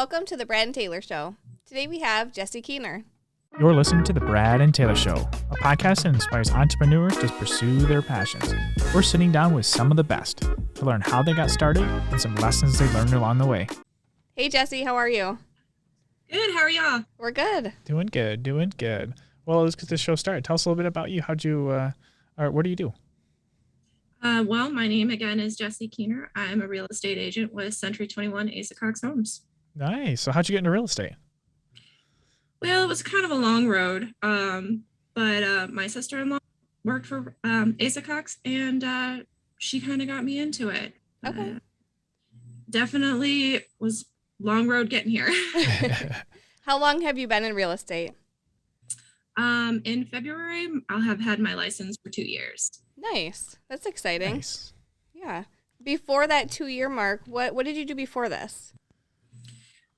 Welcome to the Brad and Taylor Show. Today we have Jessie Keener. You're listening to the Brad and Taylor Show, a podcast that inspires entrepreneurs to pursue their passions. We're sitting down with some of the best to learn how they got started and some lessons they learned along the way. Hey Jessie, how are you? Good. How are y'all? We're good. Doing good. Well, let's get this show started. Tell us a little bit about you. What do you do? Well, my name again is Jessie Keener. I'm a real estate agent with Century21 Asa Cox Homes. Nice. So how'd you get into real estate? Well, it was kind of a long road, but my sister-in-law worked for Asa Cox, and she kind of got me into it. Okay. Definitely was long road getting here. How long have you been in real estate? In February, I'll have had my license for 2 years. Nice. That's exciting. Nice. Yeah. Before that 2-year mark, what did you do before this?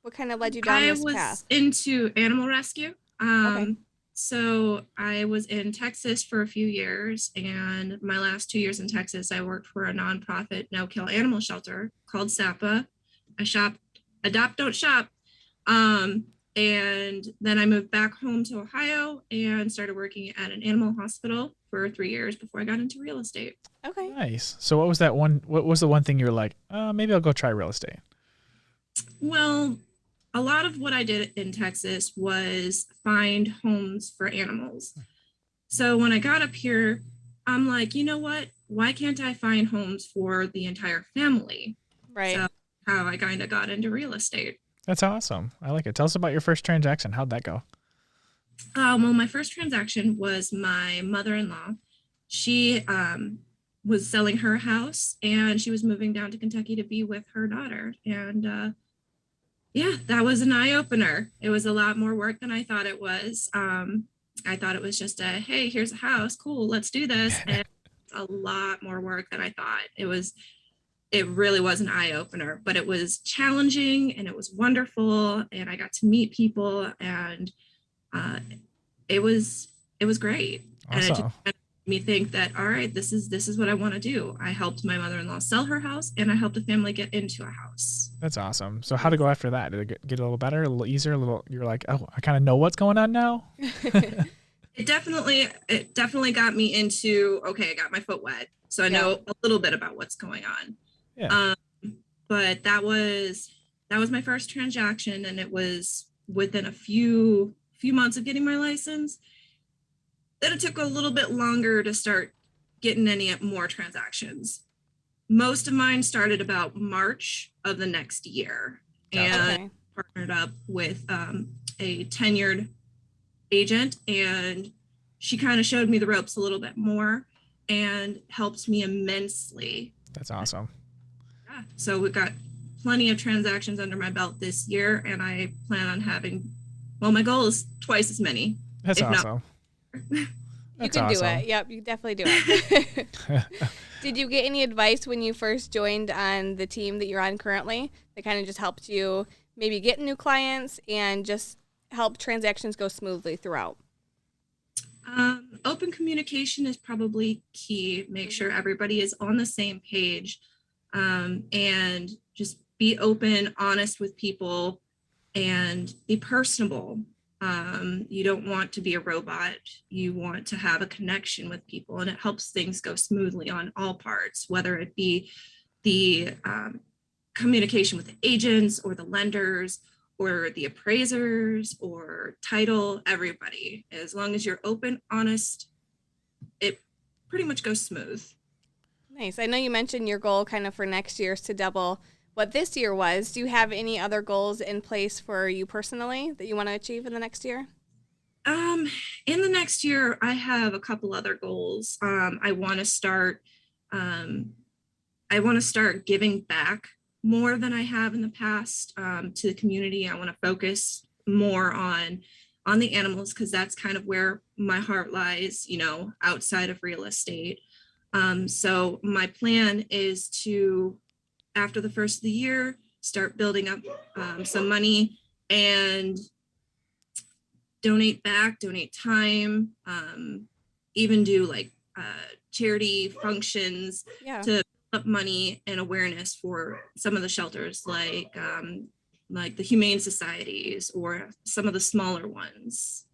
What kind of led you down this path? I was into animal rescue. Okay. So I was in Texas for a few years, and my last 2 years in Texas, I worked for a nonprofit no-kill animal shelter called SAPA. Adopt, don't shop. And then I moved back home to Ohio and started working at an animal hospital for 3 years before I got into real estate. Okay. Nice. So what was the one thing you were like, maybe I'll go try real estate? Well, a lot of what I did in Texas was find homes for animals. So when I got up here, I'm like, you know what? Why can't I find homes for the entire family? Right. So how I kind of got into real estate. That's awesome. I like it. Tell us about your first transaction. How'd that go? Well, my first transaction was my mother-in-law. She was selling her house, and she was moving down to Kentucky to be with her daughter. And yeah, that was an eye-opener. It was a lot more work than I thought it was. I thought it was just hey, here's a house. Cool, let's do this. And it's a lot more work than I thought. It really was an eye-opener, but it was challenging and it was wonderful. And I got to meet people, and it was great. Awesome. And it just made me think that, all right, this is what I want to do. I helped my mother-in-law sell her house, and I helped a family get into a house. That's awesome. So how to go after that? Did it get a little better, a little easier, you're like, oh, I kind of know what's going on now? It definitely got me into, okay, I got my foot wet. So I know a little bit about what's going on. Yeah. But that was my first transaction, and it was within a few months of getting my license. Then it took a little bit longer to start getting any more transactions. Most of mine started about March of the next year, and partnered up with a tenured agent, and she kind of showed me the ropes a little bit more and helped me immensely. That's awesome. Yeah. So we've got plenty of transactions under my belt this year, and I plan on having, my goal is twice as many. That's awesome. You can do it. Yep, you definitely do it. Did you get any advice when you first joined on the team that you're on currently that kind of just helped you maybe get new clients and just help transactions go smoothly throughout? Open communication is probably key. Make sure everybody is on the same page, and just be open, honest with people, and be personable. You don't want to be a robot. You want to have a connection with people, and it helps things go smoothly on all parts, whether it be the communication with the agents or the lenders or the appraisers or title, everybody. As long as you're open, honest, it pretty much goes smooth. Nice. I know you mentioned your goal kind of for next year is to double what this year was. Do you have any other goals in place for you personally that you want to achieve in the next year? In the next year, I have a couple other goals. I want to start giving back more than I have in the past to the community. I want to focus more on the animals, because that's kind of where my heart lies, outside of real estate. So my plan is to, after the first of the year, start building up some money and donate time, even do like charity functions to up money and awareness for some of the shelters, like like the humane societies or some of the smaller ones.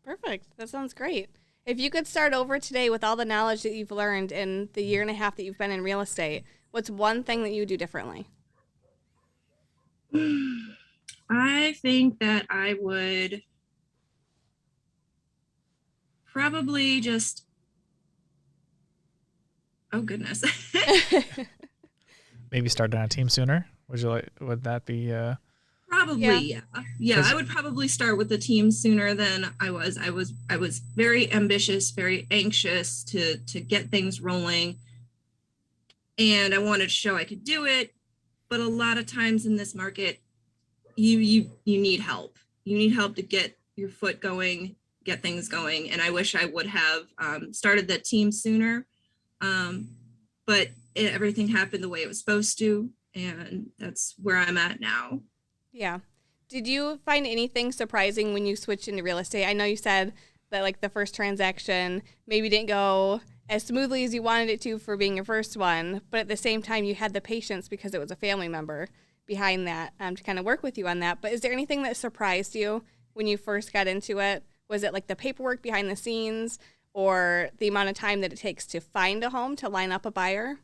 Perfect. That sounds great. If you could start over today with all the knowledge that you've learned in the year and a half that you've been in real estate, what's one thing that you do differently? I think that I would probably just, oh goodness. Maybe start on a team sooner. Would that be Probably, yeah. I would probably start with the team sooner than I was. I was very ambitious, very anxious to get things rolling, and I wanted to show I could do it. But a lot of times in this market, you need help. You need help to get your foot going, get things going. And I wish I would have started the team sooner, but everything happened the way it was supposed to, and that's where I'm at now. Yeah. Did you find anything surprising when you switched into real estate? I know you said that like the first transaction maybe didn't go as smoothly as you wanted it to for being your first one, but at the same time you had the patience because it was a family member behind that to kind of work with you on that. But is there anything that surprised you when you first got into it? Was it like the paperwork behind the scenes or the amount of time that it takes to find a home, to line up a buyer?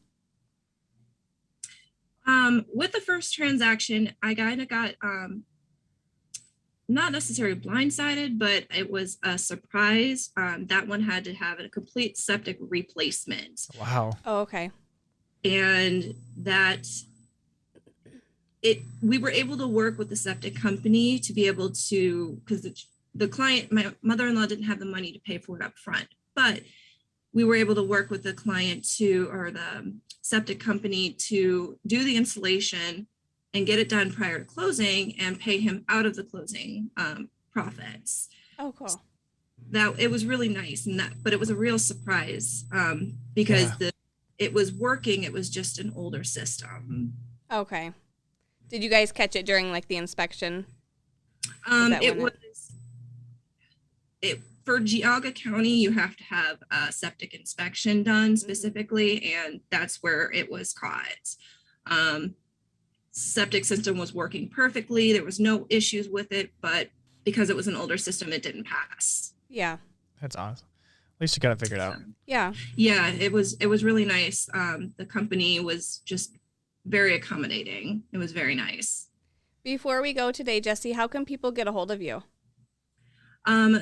With the first transaction, I kind of got not necessarily blindsided, but it was a surprise. That one had to have a complete septic replacement. Wow. Oh, okay. And we were able to work with the septic company to be able to, because the client, my mother-in-law, didn't have the money to pay for it up front, but we were able to work with the client or the septic company to do the installation and get it done prior to closing and pay him out of the closing profits. Oh, cool. That it was really nice, but it was a real surprise because it was working. It was just an older system. Okay. Did you guys catch it during like the inspection? For Geauga County, you have to have a septic inspection done specifically, and that's where it was caught. Septic system was working perfectly. There was no issues with it, but because it was an older system, it didn't pass. Yeah. That's awesome. At least you got it figured out. Yeah. Yeah, it was really nice. The company was just very accommodating. It was very nice. Before we go today, Jessie, how can people get a hold of you?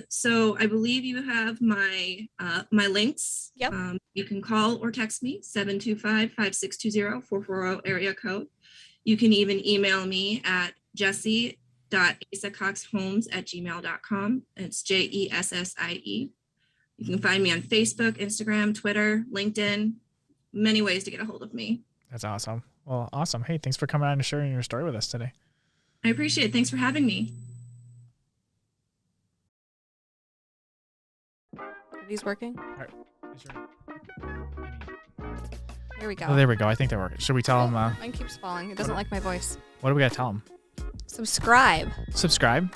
So I believe you have my links. Yep. You can call or text me, 725-5620-440 area code. You can even email me at jessie.asacoxhomes@gmail.com. It's JESSIE. You can find me on Facebook, Instagram, Twitter, LinkedIn, many ways to get a hold of me. That's awesome. Well, awesome. Hey, thanks for coming on and sharing your story with us today. I appreciate it. Thanks for having me. Are these working? There we go. Oh, there we go. I think they're working. Should we tell them? Mine keeps falling. It doesn't like my voice. What do we got to tell them? Subscribe. Subscribe?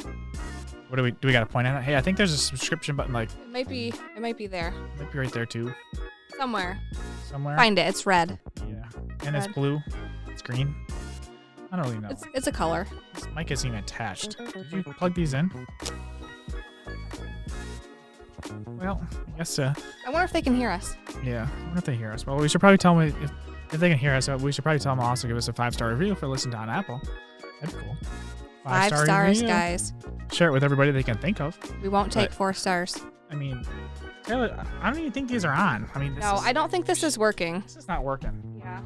What do we got to point at it? Hey, I think there's a subscription button. Like it might be there. It might be right there too. Somewhere. Find it. It's red. Yeah. And it's blue. It's green. I don't really know. It's a color. This mic isn't even attached. Did you plug these in? Well, I guess. I wonder if they can hear us. Yeah, I wonder if they hear us. Well, we should probably tell them if they can hear us. We should probably tell them also give us a 5-star review if they listen to on Apple. That'd be cool. 5 stars, guys. Share it with everybody they can think of. We won't take 4 stars. I mean, Taylor, I don't even think these are on. I mean, I don't think this is working. This is not working. Yeah.